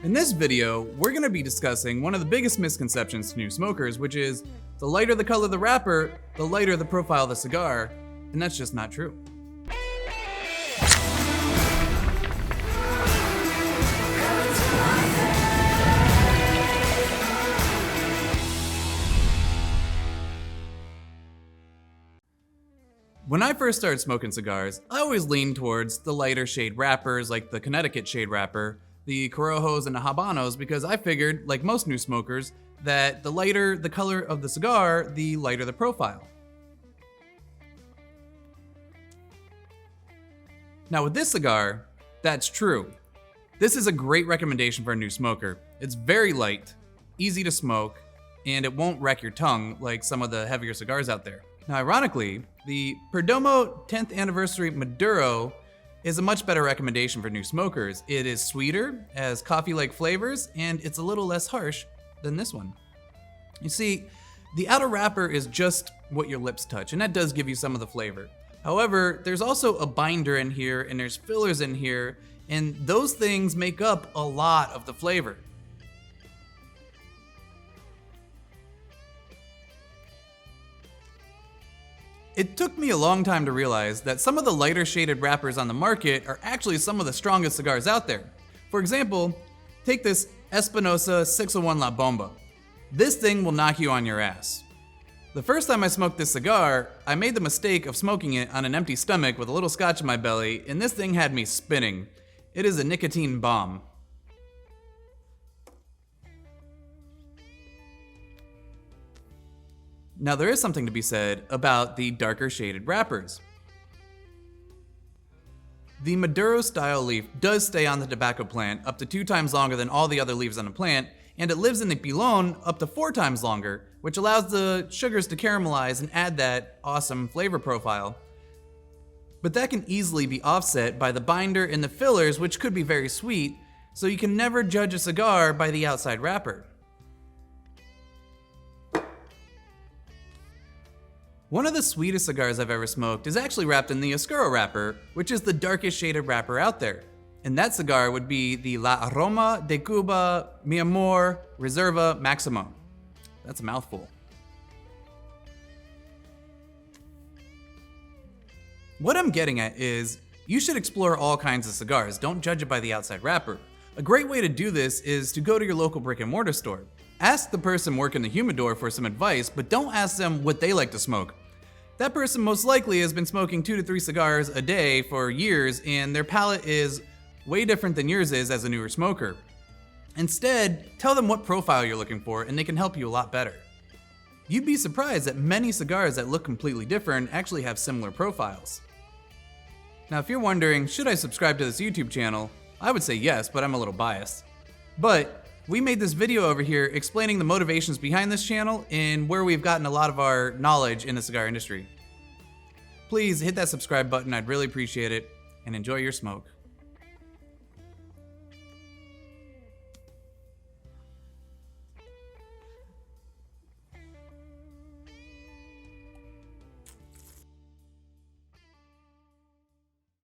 In this video, we're going to be discussing one of the biggest misconceptions to new smokers, which is the lighter the color of the wrapper, the lighter the profile of the cigar, and that's just not true. When I first started smoking cigars, I always leaned towards the lighter shade wrappers like the Connecticut shade wrapper, the Corojos and the Habanos, because I figured, like most new smokers, that the lighter the color of the cigar, the lighter the profile. Now with this cigar, that's true. This is a great recommendation for a new smoker. It's very light, easy to smoke, and it won't wreck your tongue like some of the heavier cigars out there. Now ironically, the Perdomo 10th Anniversary Maduro is a much better recommendation for new smokers. It is sweeter, has coffee-like flavors, and it's a little less harsh than this one. You see, the outer wrapper is just what your lips touch, and that does give you some of the flavor. However, there's also a binder in here, and there's fillers in here, and those things make up a lot of the flavor. It took me a long time to realize that some of the lighter shaded wrappers on the market are actually some of the strongest cigars out there. For example, take this Espinosa 601 La Bomba. This thing will knock you on your ass. The first time I smoked this cigar, I made the mistake of smoking it on an empty stomach with a little scotch in my belly, and this thing had me spinning. It is a nicotine bomb. Now there is something to be said about the darker shaded wrappers. The Maduro style leaf does stay on the tobacco plant up to 2 times longer than all the other leaves on the plant, and it lives in the pilon up to 4 times longer, which allows the sugars to caramelize and add that awesome flavor profile. But that can easily be offset by the binder and the fillers, which could be very sweet, so you can never judge a cigar by the outside wrapper. One of the sweetest cigars I've ever smoked is actually wrapped in the Oscuro wrapper, which is the darkest shaded wrapper out there. And that cigar would be the La Aroma de Cuba Mi Amor Reserva Maximo. That's a mouthful. What I'm getting at is, you should explore all kinds of cigars, don't judge it by the outside wrapper. A great way to do this is to go to your local brick and mortar store. Ask the person working the humidor for some advice, but don't ask them what they like to smoke. That person most likely has been smoking 2 to 3 cigars a day for years, and their palate is way different than yours is as a newer smoker. Instead, tell them what profile you're looking for, and they can help you a lot better. You'd be surprised that many cigars that look completely different actually have similar profiles. Now, if you're wondering, should I subscribe to this YouTube channel? I would say yes, but I'm a little biased. But we made this video over here explaining the motivations behind this channel and where we've gotten a lot of our knowledge in the cigar industry. Please hit that subscribe button, I'd really appreciate it, and enjoy your smoke.